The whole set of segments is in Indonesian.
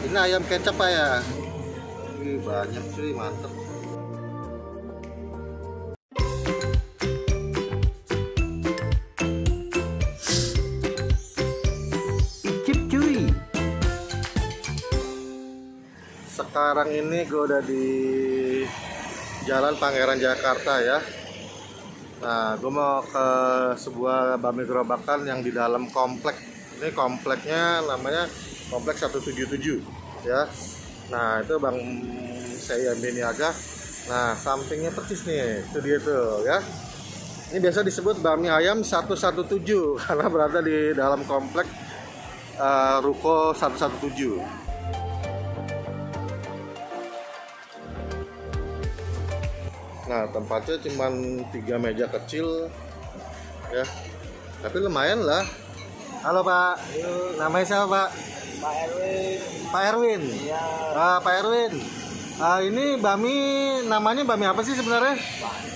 Ini ayam kecap Pak ya. Wih, banyak cuy, mantep. Icip cuy. Sekarang ini gue udah di Jalan Pangeran Jakarta ya. Nah, gue mau ke sebuah bami gerobakan yang di dalam komplek. Ini kompleknya namanya Komplek 177 ya. Nah, itu Bang saya Beniaga. Nah, sampingnya persis nih, itu dia tuh ya. Ini biasa disebut Bami Ayam 117 karena berada di dalam komplek Ruko 117. Nah, tempatnya cuma 3 meja kecil ya, tapi lumayan lah. Halo Pak, namanya siapa Pak? Pak Erwin. Pak Erwin. Iya. Pak Erwin. Ini Bami, namanya Bami apa sih sebenarnya?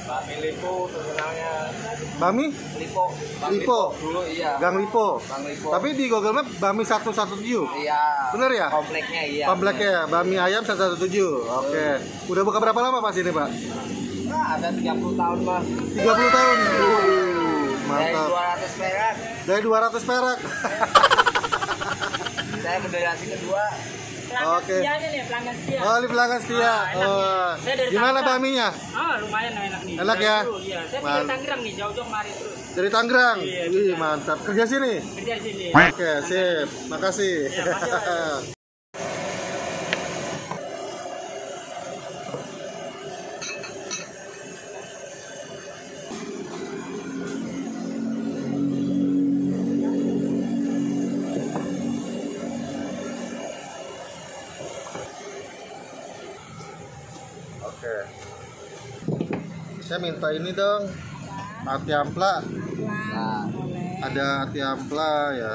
Bami Lipo terkenalnya. Bami? Lipo. Lipo. Dulu iya. Gang Lipo. Gang Lipo. Tapi di Google Map Bami 117. Iya. Bener ya? Kompleknya iya. Kompleknya ya, Bami Ayam 117. Oke. Udah buka berapa lama Pak sini Pak? Nah, ada 30 tahun Pak. 30 tahun. Dari Mantap. 200 perak. Dari 200 perak. Saya generasi kedua. Pelanggan Oke. setianya nih, pelanggan setia. Oh, ini pelanggan setia. Enak nih. Saya dari Gimana Tangerang. Baminya? Lumayan enak nih. Enak Dari ya? dulu, iya. Saya tinggal Man- Tangerang nih, jauh-jauh mari terus. Dari Tangerang. Iya, Wih, benar. mantap. Kerja sini. Kerja di sini. Oke, sip. Makasih. Iya, makasih, Pak. Oke. Saya minta ini dong. Ati ampla. Nah, Ada ati ampla ya.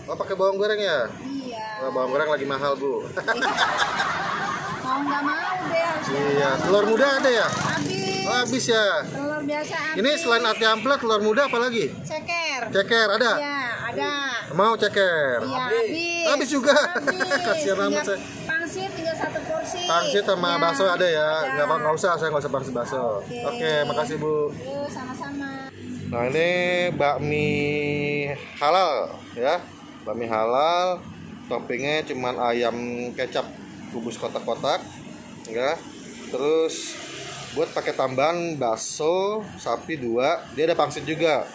Oh, pakai bawang goreng ya? Iya. Oh, bawang goreng lagi mahal, Bu. Mau nggak mau deh harus Iya, telur muda ada ya? habis. Oh, habis ya. Telur biasa habis. Ini selain ati ampla, telur muda apa lagi? ceker. Ceker ada? Iya, ada. Mau ceker? Iya, habis. Habis juga. Habis. Kasihan amat saya. Pangsit tinggal 1 porsi. Pangsit sama Iya, bakso ada ya? ada. Nggak usah, saya nggak usah pangsit bakso. Oke, makasih Bu. Yuk, sama-sama. Nah, ini bakmi halal ya. Bakmi halal, toppingnya cuman ayam kecap kubus kotak-kotak ya. Terus buat pakai tambahan bakso sapi 2, dia ada pangsit juga.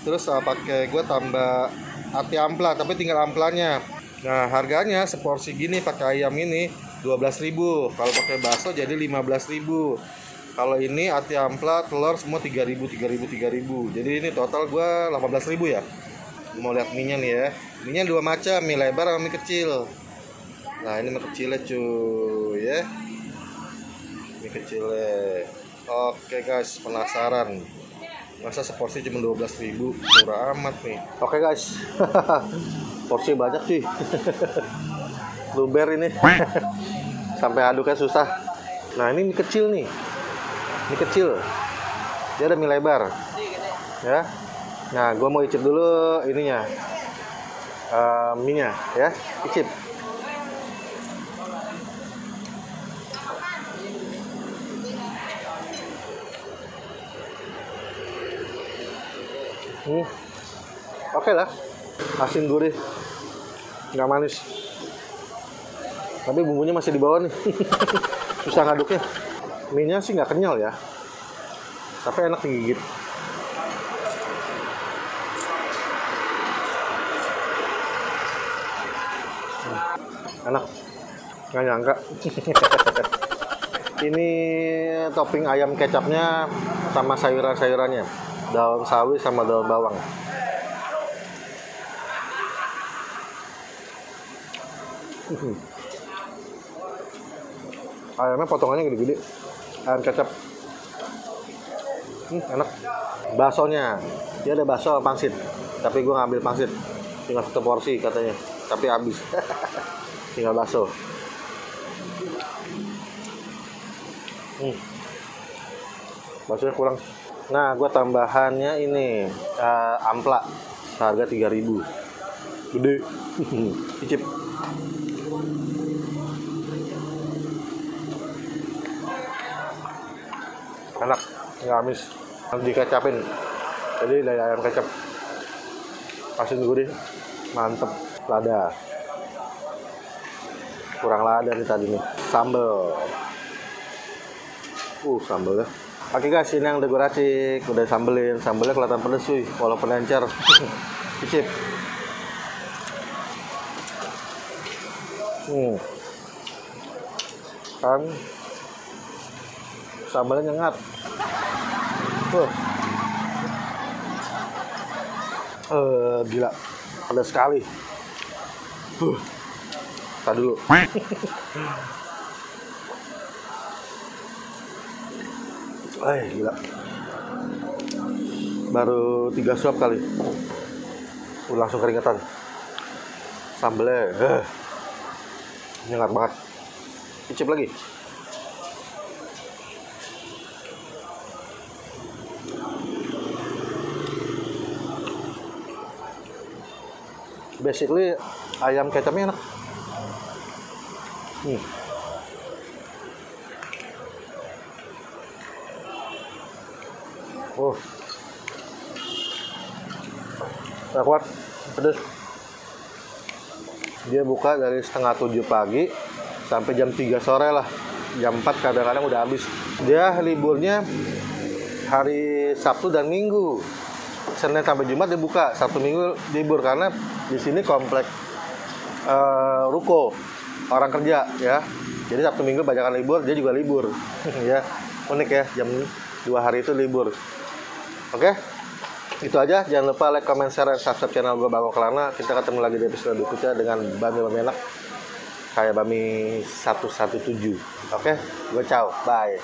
Terus pakai gue tambah ati ampla, tapi tinggal amplanya. Nah, harganya seporsi gini pakai ayam ini 12.000. Kalau pakai bakso jadi 15.000. Kalau ini ati ampla, telur semua 3.000. Jadi ini total gue 18.000 ya. Mau lihat mie-nya nih ya. Mie-nya 2 macam, mie lebar sama mie kecil. Nah, ini mie kecilnya cuy ya. Mie kecilnya. Oke guys, penasaran. Masa seporsi cuma 12.000, murah amat nih. Oke guys. Porsi banyak sih. Luber ini. Sampai aduknya susah. Nah, ini mie kecil nih. Mie kecil. Dia ada mie lebar. Ya. Nah, gue mau icip dulu ininya. Mie-nya ya. Icip. Oke lah. Asin gurih. Nggak manis. Tapi bumbunya masih di bawah nih. Susah ngaduknya. Mie-nya sih nggak kenyal ya. Tapi enak digigit. Enak. Nggak nyangka. Ini topping ayam kecapnya sama sayuran-sayurannya. Daun sawi sama daun bawang. Ayamnya potongannya gede-gede. Ayam kecap. Enak. Baksonya, dia ada bakso sama pangsit. Tapi gue ngambil pangsit. Tinggal 1 porsi katanya. Tapi habis. Tinggal bakso. Baksonya kurang. Nah, gue tambahannya ini ampla. Harga 3.000. Gede. Cicip. Enak, nggak amis. Harus dikecapin. Jadi dari ayam kecap. Asin gurih, mantep. Lada. Kurang lada nih tadi nih. Sambel. Sambelnya. Oke guys, ini yang udah gue racik, udah sambelin. Sambelnya kelihatan pedes cuy, walaupun encer. Cicip. Kan sambelnya nyengat. Gila, pedas sekali. Tadi dulu. Gila. Baru 3 suap kali. Langsung keringetan. Sambelnya nyengat banget. Cicip lagi. Basically ayam kecapnya enak. Nggak kuat, pedes. Dia buka dari setengah 7 pagi sampai jam 3 sore lah. Jam 4 kadang-kadang udah habis. Dia liburnya hari Sabtu dan Minggu. Senin sampai Jumat dia buka, Sabtu Minggu libur karena di sini komplek ruko orang kerja ya. Jadi Sabtu Minggu banyakan libur, dia juga libur. Ya, unik ya, jam 2 hari itu libur. Oke. Itu aja, jangan lupa like, comment, share, dan subscribe channel gue Bang Kelana. Kita ketemu lagi di episode berikutnya dengan bami enak kayak bami 117. Oke, gue ciao, bye.